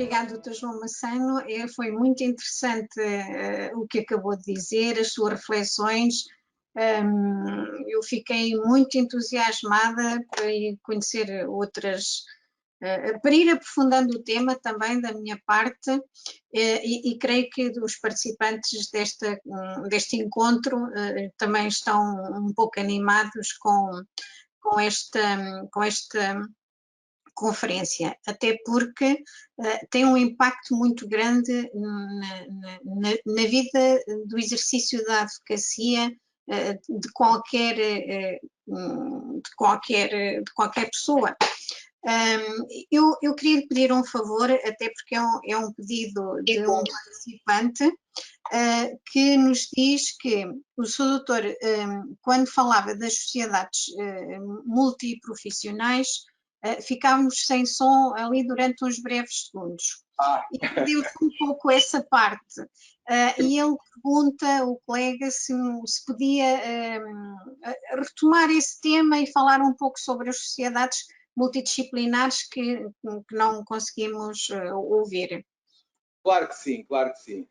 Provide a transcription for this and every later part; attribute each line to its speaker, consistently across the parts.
Speaker 1: obrigada, Dr. João Massano. Foi muito interessante o que acabou de dizer, as suas reflexões. Eu fiquei muito entusiasmada para ir conhecer outras, para ir aprofundando o tema também da minha parte, e creio que os participantes deste encontro também estão um pouco animados com esta conferência, até porque tem um impacto muito grande na vida do exercício da advocacia de qualquer pessoa. Eu queria lhe pedir um favor, até porque é um pedido de um participante, que nos diz que o Sr. Doutor, quando falava das sociedades multiprofissionais, ficávamos sem som ali durante uns breves segundos. E pediu-se um pouco essa parte. E ele pergunta, o colega, se podia retomar esse tema e falar um pouco sobre as sociedades multidisciplinares que não conseguimos ouvir.
Speaker 2: Claro que sim, claro que sim.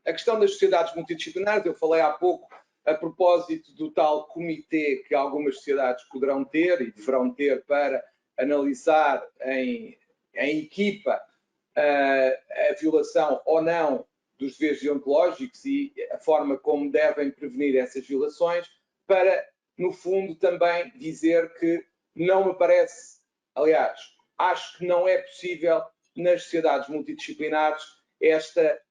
Speaker 2: A questão das sociedades multidisciplinares, eu falei há pouco a propósito do tal comitê que algumas sociedades poderão ter e deverão ter para analisar em equipa a violação ou não dos deveres deontológicos e a forma como devem prevenir essas violações, para, no fundo, também dizer que não me parece, aliás, acho que não é possível nas sociedades multidisciplinares esta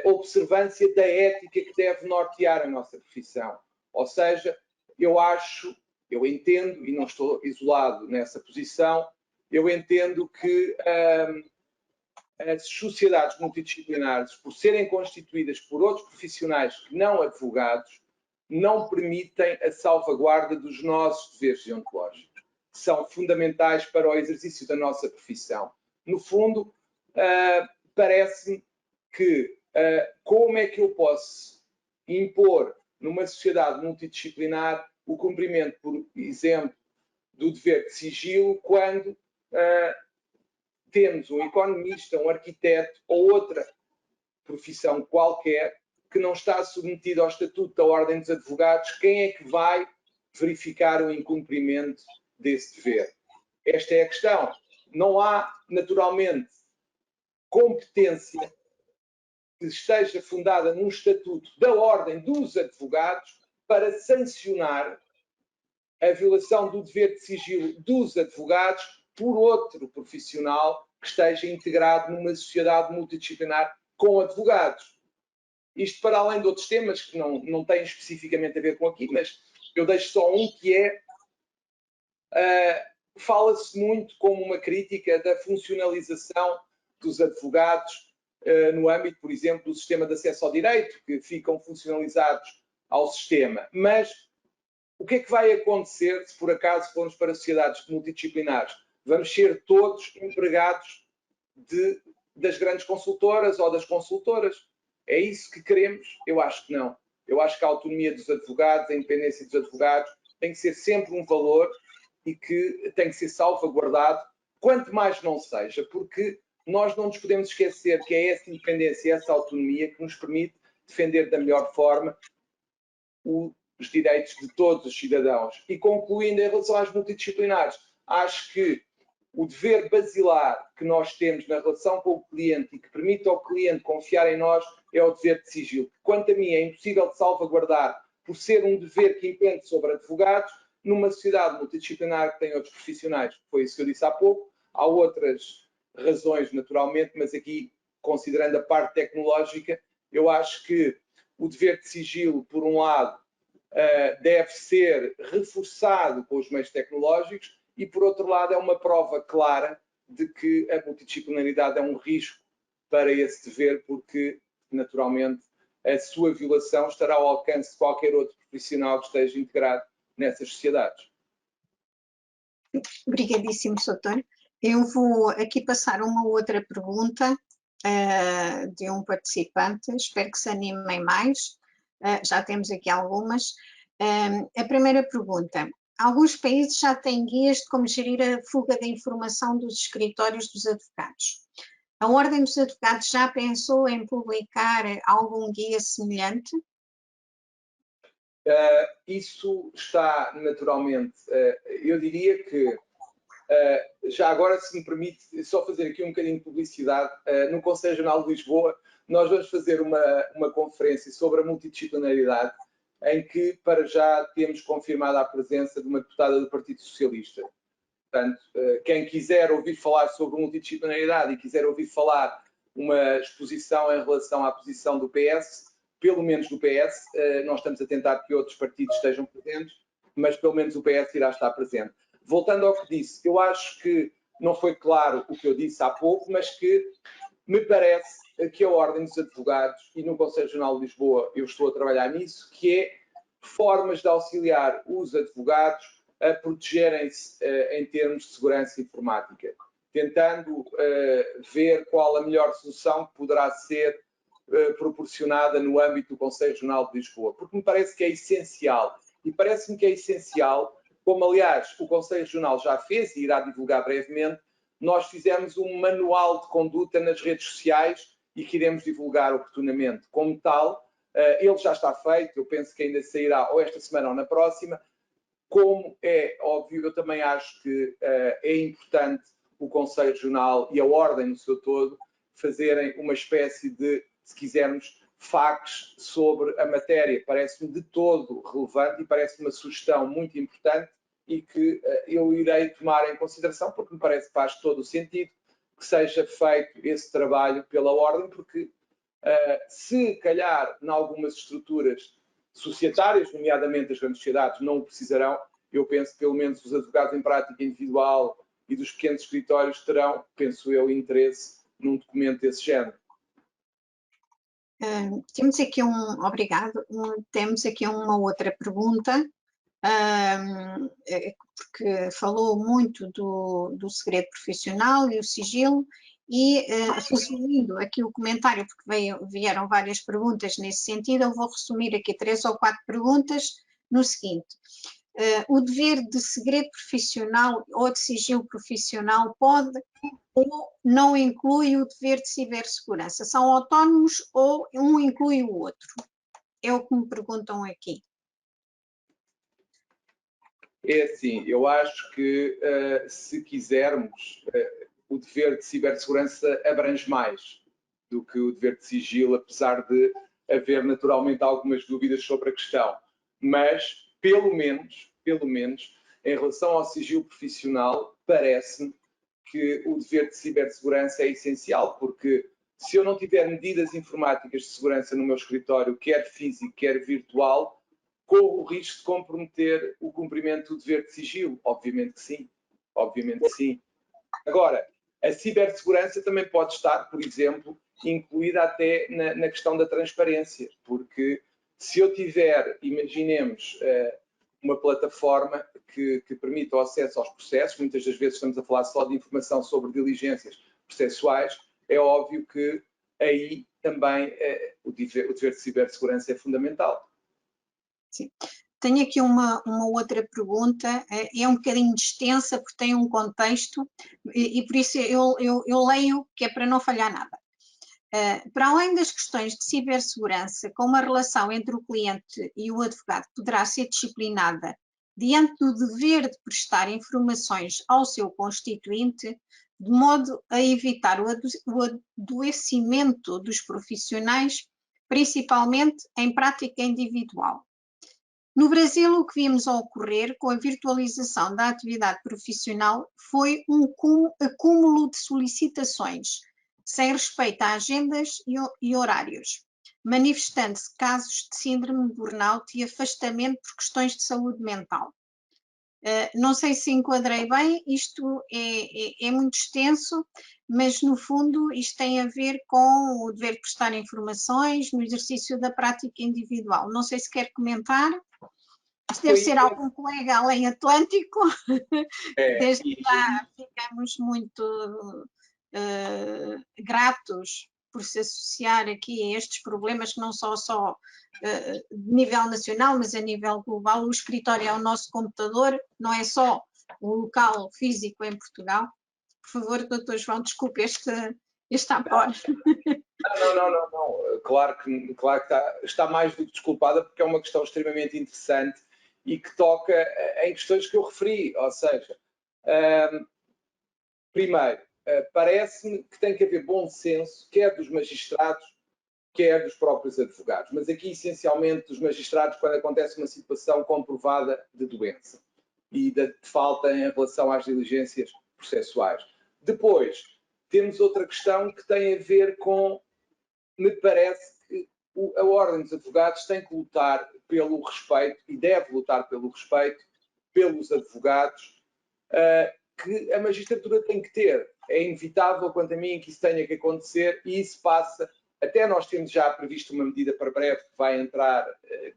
Speaker 2: observância da ética que deve nortear a nossa profissão. Ou seja, eu entendo, e não estou isolado nessa posição, eu entendo que as sociedades multidisciplinares, por serem constituídas por outros profissionais que não advogados, não permitem a salvaguarda dos nossos deveres deontológicos, que são fundamentais para o exercício da nossa profissão. No fundo, parece-me que como é que eu posso impor numa sociedade multidisciplinar o cumprimento, por exemplo, do dever de sigilo quando temos um economista, um arquiteto ou outra profissão qualquer que não está submetido ao Estatuto da Ordem dos Advogados? Quem é que vai verificar o incumprimento desse dever? Esta é a questão. Não há, naturalmente, competência que esteja fundada num Estatuto da Ordem dos Advogados para sancionar a violação do dever de sigilo dos advogados por outro profissional que esteja integrado numa sociedade multidisciplinar com advogados. Isto para além de outros temas que não têm especificamente a ver com aqui, mas eu deixo só um, que é fala-se muito como uma crítica da funcionalização dos advogados no âmbito, por exemplo, do sistema de acesso ao direito, que ficam funcionalizados ao sistema. Mas o que é que vai acontecer se por acaso formos para sociedades multidisciplinares? Vamos ser todos empregados das grandes consultoras ou das consultoras? É isso que queremos? Eu acho que não. Eu acho que a autonomia dos advogados, a independência dos advogados, tem que ser sempre um valor e que tem que ser salvaguardado, quanto mais não seja, porque nós não nos podemos esquecer que é essa independência, essa autonomia que nos permite defender da melhor forma os direitos de todos os cidadãos. E concluindo, em relação às multidisciplinares, acho que o dever basilar que nós temos na relação com o cliente e que permite ao cliente confiar em nós é o dever de sigilo, que, quanto a mim, é impossível de salvaguardar por ser um dever que impende sobre advogados numa sociedade multidisciplinar que tem outros profissionais. Foi isso que eu disse há pouco. Há outras razões, naturalmente, mas aqui, considerando a parte tecnológica, eu acho que o dever de sigilo, por um lado, deve ser reforçado com os meios tecnológicos e, por outro lado, é uma prova clara de que a multidisciplinaridade é um risco para esse dever, porque, naturalmente, a sua violação estará ao alcance de qualquer outro profissional que esteja integrado nessas sociedades.
Speaker 1: Obrigadíssimo, Soutor. Eu vou aqui passar uma outra pergunta de um participante, espero que se animem mais, já temos aqui algumas. A primeira pergunta: alguns países já têm guias de como gerir a fuga de informação dos escritórios dos advogados. A Ordem dos Advogados já pensou em publicar algum guia semelhante?
Speaker 2: Isso está naturalmente, eu diria que, já agora, se me permite só fazer aqui um bocadinho de publicidade, no Conselho Regional de Lisboa nós vamos fazer uma conferência sobre a multidisciplinaridade, em que para já temos confirmada a presença de uma deputada do Partido Socialista. Portanto, quem quiser ouvir falar sobre multidisciplinaridade e quiser ouvir falar uma exposição em relação à posição do PS, pelo menos do PS, nós estamos a tentar que outros partidos estejam presentes, mas pelo menos o PS irá estar presente. Voltando ao que disse, eu acho que não foi claro o que eu disse há pouco, mas que me parece que a Ordem dos Advogados, e no Conselho Regional de Lisboa eu estou a trabalhar nisso, que é formas de auxiliar os advogados a protegerem-se em termos de segurança informática, tentando ver qual a melhor solução que poderá ser proporcionada no âmbito do Conselho Regional de Lisboa, porque me parece que é essencial, e parece-me que é essencial, como aliás o Conselho Regional já fez e irá divulgar brevemente, nós fizemos um manual de conduta nas redes sociais e que iremos divulgar oportunamente. Como tal, ele já está feito, eu penso que ainda sairá ou esta semana ou na próxima. Como é óbvio, eu também acho que é importante o Conselho Regional e a Ordem no seu todo fazerem uma espécie de, se quisermos, facts sobre a matéria. Parece-me de todo relevante e parece-me uma sugestão muito importante e que eu irei tomar em consideração, porque me parece que faz todo o sentido que seja feito esse trabalho pela Ordem, porque se calhar em algumas estruturas societárias, nomeadamente as grandes sociedades, não o precisarão, eu penso que pelo menos os advogados em prática individual e dos pequenos escritórios terão, penso eu, interesse num documento desse género.
Speaker 1: Temos aqui temos aqui uma outra pergunta, porque falou muito do segredo profissional e o sigilo, e resumindo aqui o comentário, porque vieram várias perguntas nesse sentido, eu vou resumir aqui 3 ou 4 perguntas no seguinte. O dever de segredo profissional ou de sigilo profissional pode ou não inclui o dever de cibersegurança? São autónomos ou um inclui o outro? É o que me perguntam aqui.
Speaker 2: É assim, eu acho que se quisermos, o dever de cibersegurança abrange mais do que o dever de sigilo, apesar de haver naturalmente algumas dúvidas sobre a questão. Mas, pelo menos, em relação ao sigilo profissional, parece-me que o dever de cibersegurança é essencial, porque se eu não tiver medidas informáticas de segurança no meu escritório, quer físico, quer virtual, corro o risco de comprometer o cumprimento do dever de sigilo. Obviamente que sim. Obviamente que sim. Agora, a cibersegurança também pode estar, por exemplo, incluída até na questão da transparência, porque se eu tiver, imaginemos, uma plataforma que permita o acesso aos processos, muitas das vezes estamos a falar só de informação sobre diligências processuais, é óbvio que aí também o dever de cibersegurança é fundamental.
Speaker 1: Sim. Tenho aqui uma outra pergunta, é um bocadinho extensa porque tem um contexto e por isso eu leio, que é para não falhar nada. Para além das questões de cibersegurança, como a relação entre o cliente e o advogado poderá ser disciplinada diante do dever de prestar informações ao seu constituinte, de modo a evitar o adoecimento dos profissionais, principalmente em prática individual. No Brasil, o que vimos ocorrer com a virtualização da atividade profissional foi um acúmulo de solicitações, sem respeito a agendas e horários, manifestando-se casos de síndrome de burnout e afastamento por questões de saúde mental. Não sei se enquadrei bem, isto é muito extenso, mas no fundo isto tem a ver com o dever de prestar informações no exercício da prática individual. Não sei se quer comentar. Isto deve ser algum colega além Atlântico. Desde já ficamos muito gratos por se associar aqui a estes problemas que não são só de nível nacional, mas a nível global. O escritório é o nosso computador, não é só o local físico em Portugal. Por favor, Dr. João, desculpe Está fora.
Speaker 2: Não. Claro que está mais do que desculpada, porque é uma questão extremamente interessante e que toca em questões que eu referi. Ou seja, primeiro, parece-me que tem que haver bom senso, quer dos magistrados, quer dos próprios advogados. Mas aqui, essencialmente, dos magistrados, quando acontece uma situação comprovada de doença e de falta em relação às diligências processuais. Depois, temos outra questão que tem a ver com, me parece que a Ordem dos Advogados tem que lutar pelo respeito, e deve lutar pelo respeito, pelos advogados, que a magistratura tem que ter. É inevitável, quanto a mim, que isso tenha que acontecer, e isso passa. Até nós temos já previsto uma medida para breve que vai entrar,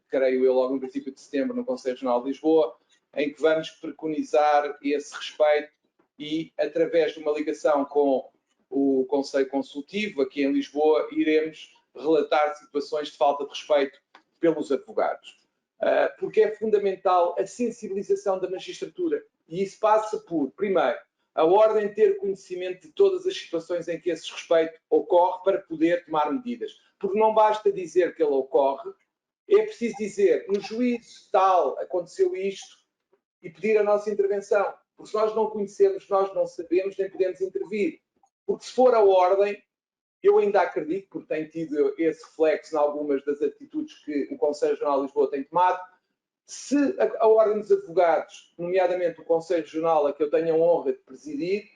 Speaker 2: creio eu, logo no princípio de setembro, no Conselho Regional de Lisboa, em que vamos preconizar esse respeito e, através de uma ligação com o Conselho Consultivo, aqui em Lisboa, iremos relatar situações de falta de respeito pelos advogados. Porque é fundamental a sensibilização da magistratura. E isso passa por, primeiro, a Ordem ter conhecimento de todas as situações em que esse desrespeito ocorre para poder tomar medidas. Porque não basta dizer que ele ocorre, é preciso dizer, no juízo tal, aconteceu isto, e pedir a nossa intervenção. Porque se nós não conhecemos, nós não sabemos, nem podemos intervir. Porque se for a Ordem, eu ainda acredito, porque tenho tido esse reflexo em algumas das atitudes que o Conselho Regional de Lisboa tem tomado, se a Ordem dos Advogados, nomeadamente o Conselho Regional, a que eu tenho a honra de presidir,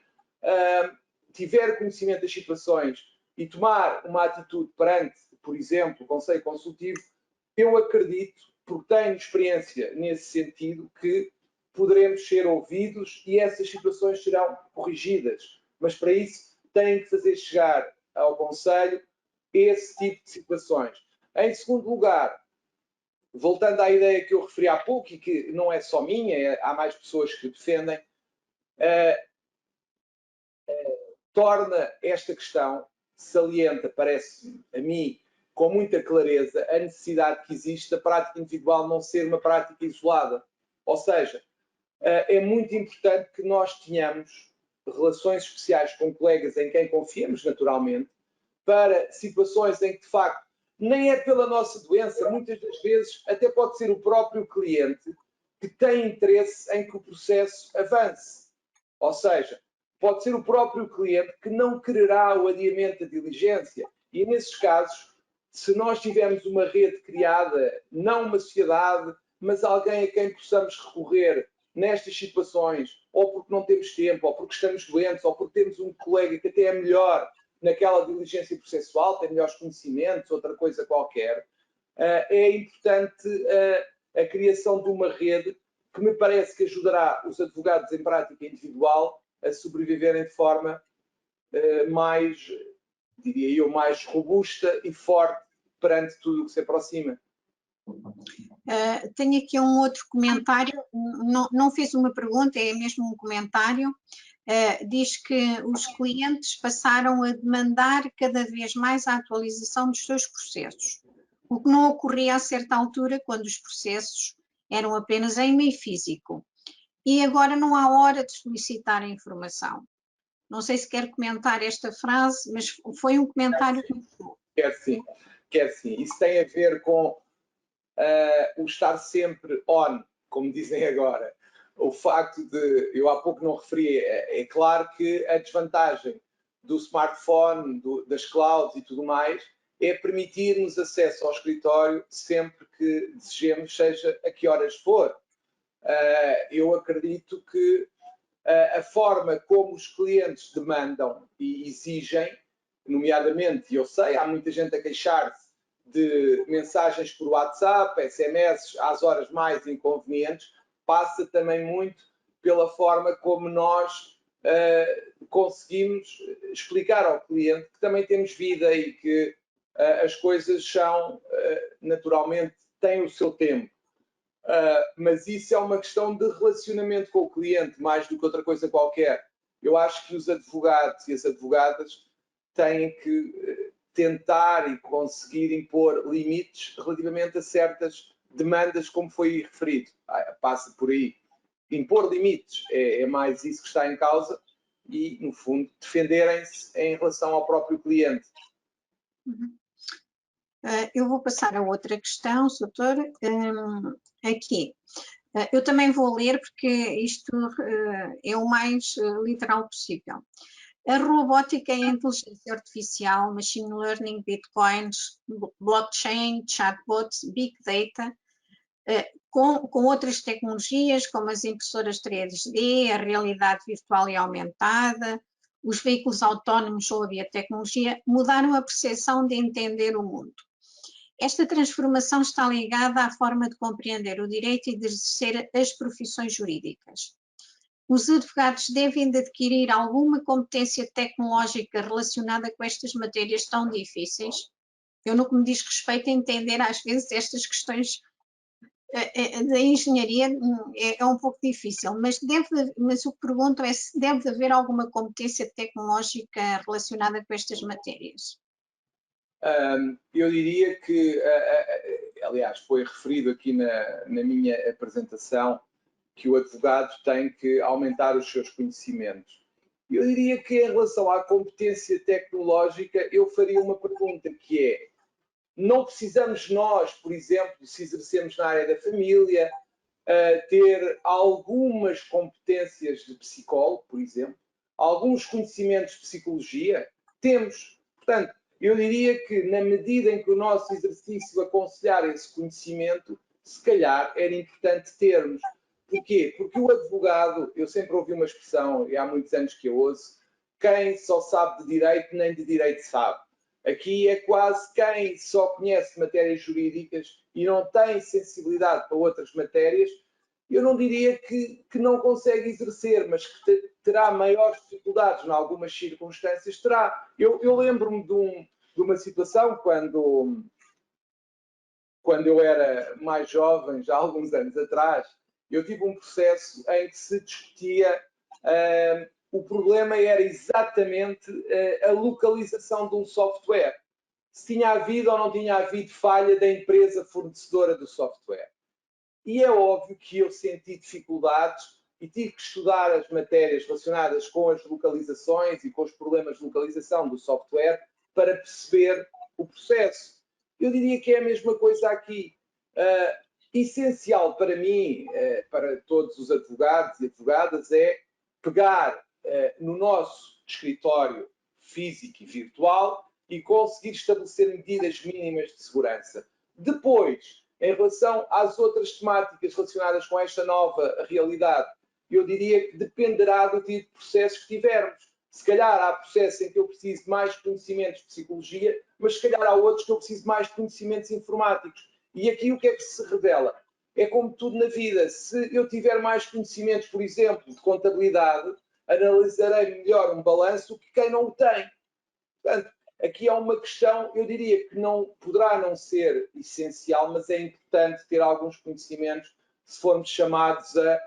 Speaker 2: tiver conhecimento das situações e tomar uma atitude perante, por exemplo, o Conselho Consultivo, eu acredito, porque tenho experiência nesse sentido, que poderemos ser ouvidos e essas situações serão corrigidas. Mas para isso têm que fazer chegar ao Conselho esse tipo de situações. Em segundo lugar, voltando à ideia que eu referi há pouco e que não é só minha, há mais pessoas que defendem, torna esta questão, salienta, parece a mim, com muita clareza, a necessidade que existe da prática individual não ser uma prática isolada. Ou seja, é muito importante que nós tenhamos relações especiais com colegas em quem confiamos, naturalmente, para situações em que, de facto, nem é pela nossa doença, muitas das vezes até pode ser o próprio cliente que tem interesse em que o processo avance. Ou seja, pode ser o próprio cliente que não quererá o adiamento da diligência. E nesses casos, se nós tivermos uma rede criada, não uma sociedade, mas alguém a quem possamos recorrer nestas situações, ou porque não temos tempo, ou porque estamos doentes, ou porque temos um colega que até é melhor naquela diligência processual, tem melhores conhecimentos, outra coisa qualquer, é importante a criação de uma rede que me parece que ajudará os advogados em prática individual a sobreviverem de forma mais, diria eu, mais robusta e forte perante tudo o que se aproxima.
Speaker 1: Tenho aqui um outro comentário, não fiz uma pergunta, é mesmo um comentário. Diz que os clientes passaram a demandar cada vez mais a atualização dos seus processos, o que não ocorria a certa altura quando os processos eram apenas em meio físico. E agora não há hora de solicitar a informação. Não sei se quer comentar esta frase, mas foi um comentário que...
Speaker 2: Quer sim. Isso tem a ver com o estar sempre on, como dizem agora. O facto de, eu há pouco não referi, é claro que a desvantagem do smartphone, das clouds e tudo mais, é permitir-nos acesso ao escritório sempre que desejemos, seja a que horas for. Eu acredito que a forma como os clientes demandam e exigem, nomeadamente, eu sei, há muita gente a queixar-se de mensagens por WhatsApp, SMS, às horas mais inconvenientes, passa também muito pela forma como nós conseguimos explicar ao cliente que também temos vida e que as coisas são, naturalmente, têm o seu tempo. Mas isso é uma questão de relacionamento com o cliente, mais do que outra coisa qualquer. Eu acho que os advogados e as advogadas têm que tentar e conseguir impor limites relativamente a certas demandas, como foi referido. Passa por aí. Impor limites é mais isso que está em causa, e, no fundo, defenderem-se em relação ao próprio cliente.
Speaker 1: Eu vou passar a outra questão, doutor, aqui. Eu também vou ler porque isto é o mais literal possível. A robótica e a inteligência artificial, machine learning, bitcoins, blockchain, chatbots, big data, com outras tecnologias como as impressoras 3D, a realidade virtual e aumentada, os veículos autónomos ou a biotecnologia, mudaram a percepção de entender o mundo. Esta transformação está ligada à forma de compreender o direito e de exercer as profissões jurídicas. Os advogados devem de adquirir alguma competência tecnológica relacionada com estas matérias tão difíceis? Eu, no que me diz respeito a entender, às vezes, estas questões da engenharia é um pouco difícil, mas o que pergunto é se deve haver alguma competência tecnológica relacionada com estas matérias.
Speaker 2: Eu diria que, aliás, foi referido aqui na minha apresentação, que o advogado tem que aumentar os seus conhecimentos. Eu diria que, em relação à competência tecnológica, eu faria uma pergunta, que é: não precisamos nós, por exemplo, se exercemos na área da família, ter algumas competências de psicólogo, por exemplo, alguns conhecimentos de psicologia? Temos. Portanto, eu diria que, na medida em que o nosso exercício aconselhar esse conhecimento, se calhar era importante termos. Porquê? Porque o advogado, eu sempre ouvi uma expressão, e há muitos anos que eu ouço: quem só sabe de direito, nem de direito sabe. Aqui é quase quem só conhece matérias jurídicas e não tem sensibilidade para outras matérias. Eu não diria que não consegue exercer, mas que terá maiores dificuldades em algumas circunstâncias, terá. Eu lembro-me de uma situação quando eu era mais jovem, já há alguns anos atrás. Eu tive um processo em que se discutia, o problema era exatamente a localização de um software. Se tinha havido ou não tinha havido falha da empresa fornecedora do software. E é óbvio que eu senti dificuldades e tive que estudar as matérias relacionadas com as localizações e com os problemas de localização do software para perceber o processo. Eu diria que é a mesma coisa aqui. Essencial para mim, para todos os advogados e advogadas, é pegar no nosso escritório físico e virtual e conseguir estabelecer medidas mínimas de segurança. Depois, em relação às outras temáticas relacionadas com esta nova realidade, eu diria que dependerá do tipo de processo que tivermos. Se calhar há processos em que eu preciso de mais conhecimentos de psicologia, mas se calhar há outros que eu preciso de mais conhecimentos informáticos. E aqui o que é que se revela? É como tudo na vida. Se eu tiver mais conhecimentos, por exemplo, de contabilidade, analisarei melhor um balanço que quem não o tem. Portanto, aqui há uma questão, eu diria que poderá não ser essencial, mas é importante ter alguns conhecimentos se formos chamados a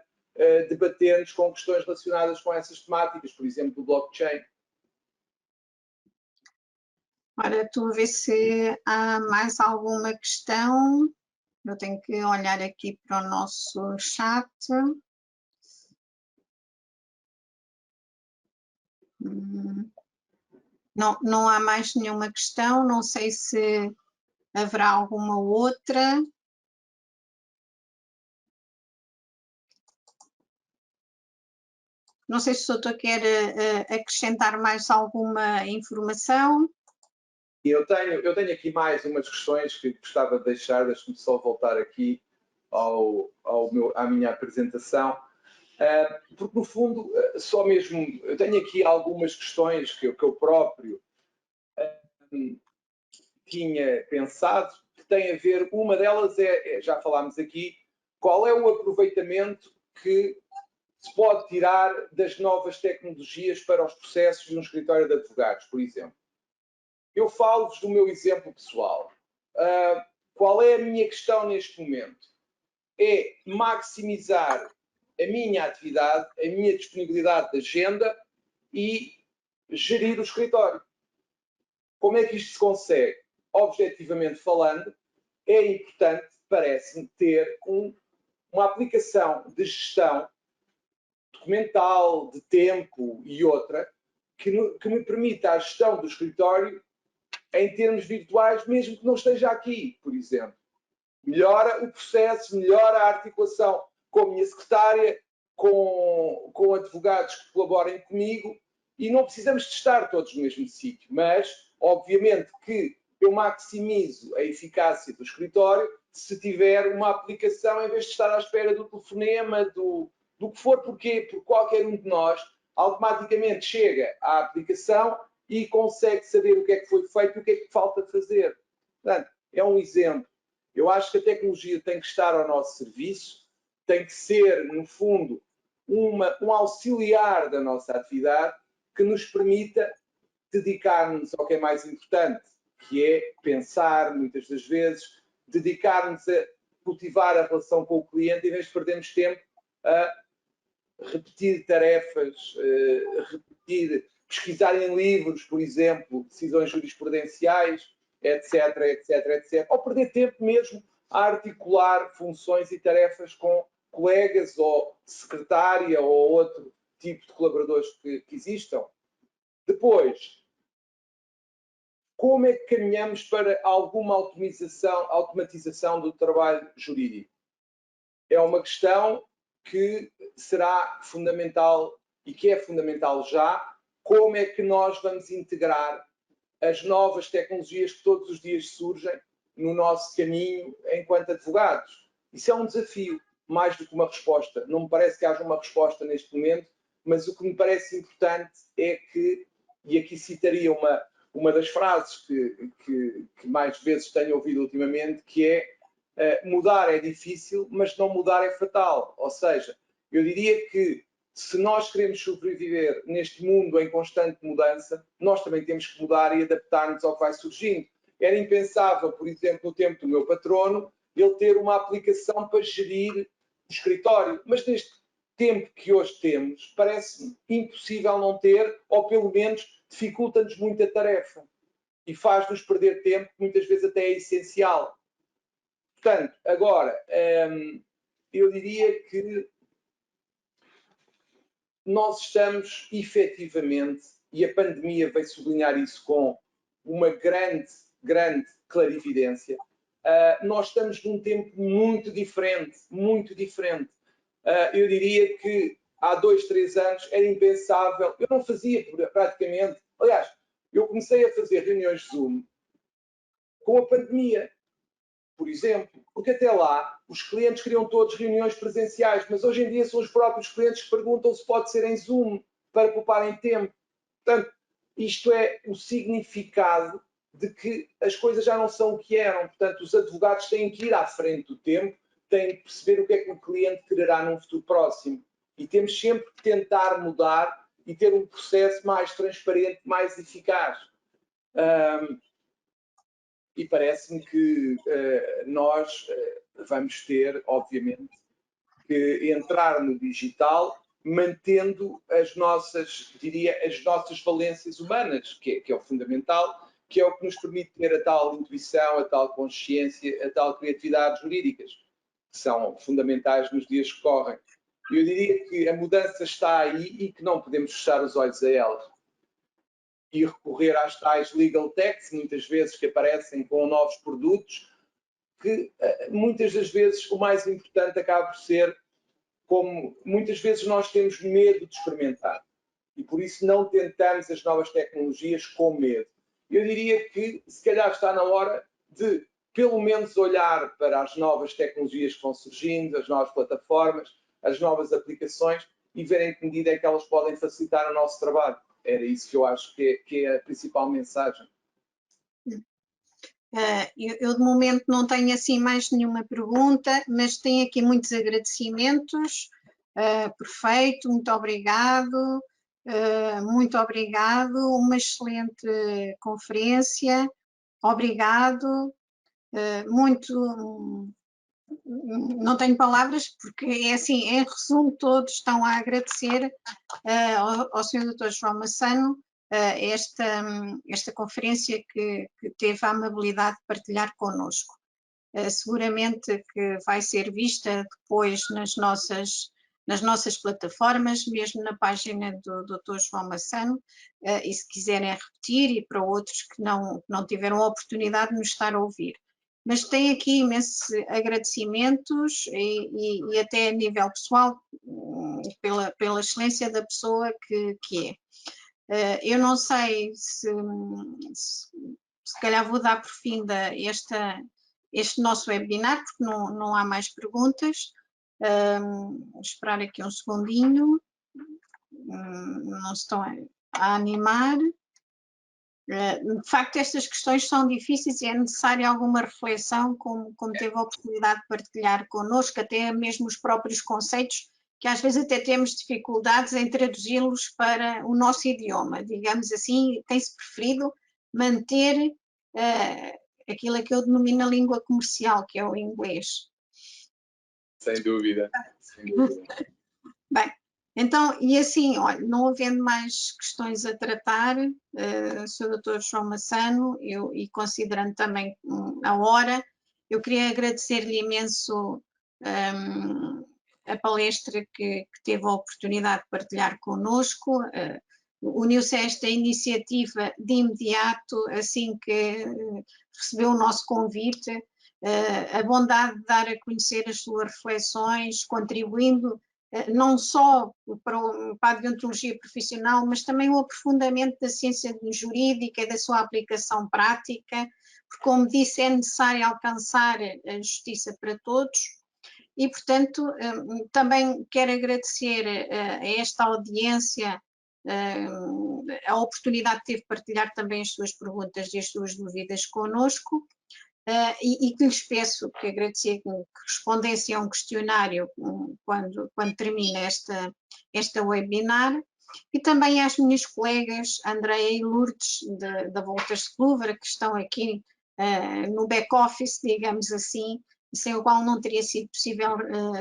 Speaker 2: debater-nos com questões relacionadas com essas temáticas, por exemplo, do blockchain.
Speaker 1: Ora, estou a ver se há mais alguma questão. Eu tenho que olhar aqui para o nosso chat. Não há mais nenhuma questão, não sei se haverá alguma outra. Não sei se o doutor quer acrescentar mais alguma informação.
Speaker 2: Eu tenho aqui mais umas questões que gostava de deixar, deixe-me só voltar aqui à minha apresentação. Porque, no fundo, só mesmo, eu tenho aqui algumas questões que eu próprio tinha pensado, que têm a ver, uma delas já falámos aqui, qual é o aproveitamento que se pode tirar das novas tecnologias para os processos de um escritório de advogados, por exemplo. Eu falo-vos do meu exemplo pessoal. Qual é a minha questão neste momento? É maximizar a minha atividade, a minha disponibilidade de agenda e gerir o escritório. Como é que isto se consegue? Objetivamente falando, é importante, parece-me, ter uma aplicação de gestão de mental, de tempo e outra, que me permita a gestão do escritório em termos virtuais, mesmo que não esteja aqui, por exemplo. Melhora o processo, melhora a articulação com a minha secretária, com advogados que colaborem comigo, e não precisamos de estar todos no mesmo sítio, mas, obviamente, que eu maximizo a eficácia do escritório se tiver uma aplicação, em vez de estar à espera do telefonema, do que for. Porquê? Porque qualquer um de nós automaticamente chega à aplicação e consegue saber o que é que foi feito e o que é que falta fazer. Portanto, é um exemplo. Eu acho que a tecnologia tem que estar ao nosso serviço, tem que ser, no fundo, um auxiliar da nossa atividade que nos permita dedicar-nos ao que é mais importante, que é pensar, muitas das vezes, dedicar-nos a cultivar a relação com o cliente, em vez de perdermos tempo a repetir tarefas, pesquisar em livros, por exemplo, decisões jurisprudenciais, etc, etc, etc. Ou perder tempo mesmo a articular funções e tarefas com colegas ou secretária ou outro tipo de colaboradores que existam. Depois, como é que caminhamos para alguma automatização do trabalho jurídico? É uma questão que será fundamental e que é fundamental já. Como é que nós vamos integrar as novas tecnologias que todos os dias surgem no nosso caminho enquanto advogados? Isso é um desafio, mais do que uma resposta. Não me parece que haja uma resposta neste momento, mas o que me parece importante é que, e aqui citaria uma das frases que mais vezes tenho ouvido ultimamente, que é mudar é difícil, mas não mudar é fatal. Ou seja, eu diria que se nós queremos sobreviver neste mundo em constante mudança, nós também temos que mudar e adaptar-nos ao que vai surgindo. Era impensável, por exemplo, no tempo do meu patrono, ele ter uma aplicação para gerir o escritório. Mas neste tempo que hoje temos, parece-me impossível não ter, ou pelo menos dificulta-nos muito a tarefa. E faz-nos perder tempo, que muitas vezes até é essencial. Portanto, agora, eu diria que nós estamos efetivamente, e a pandemia veio sublinhar isso com uma grande clarividência, nós estamos num tempo muito diferente, muito diferente. Eu diria que há 2, 3 anos era impensável, eu não fazia praticamente, aliás, eu comecei a fazer reuniões de Zoom com a pandemia, por exemplo, porque até lá os clientes queriam todos reuniões presenciais, mas hoje em dia são os próprios clientes que perguntam se pode ser em Zoom para pouparem tempo. Portanto, isto é o significado de que as coisas já não são o que eram. Portanto, os advogados têm que ir à frente do tempo, têm que perceber o que é que o cliente quererá num futuro próximo. E temos sempre que tentar mudar e ter um processo mais transparente, mais eficaz. E parece-me que nós vamos ter, obviamente, que entrar no digital mantendo as nossas, diria, as nossas valências humanas, que é o fundamental, que é o que nos permite ter a tal intuição, a tal consciência, a tal criatividade jurídicas, que são fundamentais nos dias que correm. Eu diria que a mudança está aí e que não podemos fechar os olhos a ela. E recorrer às tais legal techs, muitas vezes que aparecem com novos produtos, que muitas das vezes o mais importante acaba por ser como muitas vezes nós temos medo de experimentar e por isso não tentamos as novas tecnologias com medo. Eu diria que se calhar está na hora de pelo menos olhar para as novas tecnologias que vão surgindo, as novas plataformas, as novas aplicações e ver em que medida é que elas podem facilitar o nosso trabalho. Era isso que eu acho que é a principal mensagem.
Speaker 1: Eu de momento não tenho assim mais nenhuma pergunta, mas tenho aqui muitos agradecimentos. Perfeito, muito obrigado, uma excelente conferência, obrigado, não tenho palavras, porque é assim, em resumo, todos estão a agradecer ao Sr. Dr. João Massano esta conferência que teve a amabilidade de partilhar connosco. Seguramente que vai ser vista depois nas nossas nas nossas plataformas, mesmo na página do Dr. João Massano, e se quiserem repetir, e para outros que não tiveram a oportunidade de nos estar a ouvir. Mas tem aqui imensos agradecimentos e até a nível pessoal, pela excelência da pessoa que é. Eu não sei se calhar vou dar por fim este nosso webinar, porque não há mais perguntas. Esperar aqui um segundinho. Não se estão a animar. De facto, estas questões são difíceis e é necessária alguma reflexão, como teve a oportunidade de partilhar connosco, até mesmo os próprios conceitos, que às vezes até temos dificuldades em traduzi-los para o nosso idioma. Digamos assim, tem-se preferido manter aquilo que eu denomino a língua comercial, que é o inglês.
Speaker 2: Sem dúvida, sem dúvida.
Speaker 1: Bem, então, e assim, olha, não havendo mais questões a tratar, Sr. Dr. João Massano, e considerando também a hora, eu queria agradecer-lhe imenso a palestra que teve a oportunidade de partilhar connosco, uniu-se a esta iniciativa de imediato, assim que recebeu o nosso convite, a bondade de dar a conhecer as suas reflexões, contribuindo não só para a deontologia profissional, mas também o aprofundamento da ciência jurídica e da sua aplicação prática, porque, como disse, é necessário alcançar a justiça para todos. E, portanto, também quero agradecer a esta audiência a oportunidade que teve de partilhar também as suas perguntas e as suas dúvidas connosco. E que lhes peço que agradecer que respondessem a um questionário quando termina esta webinar, e também às minhas colegas Andreia e Lourdes da Voltas de Clover, que estão aqui no back-office, digamos assim, sem o qual não teria sido possível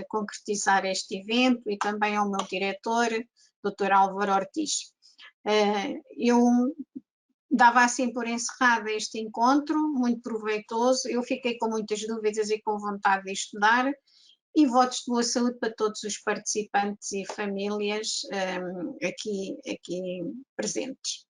Speaker 1: concretizar este evento, e também ao meu diretor, Dr. Álvaro Ortiz. Eu dava assim por encerrado este encontro, muito proveitoso. Eu fiquei com muitas dúvidas e com vontade de estudar, e votos de boa saúde para todos os participantes e famílias aqui presentes.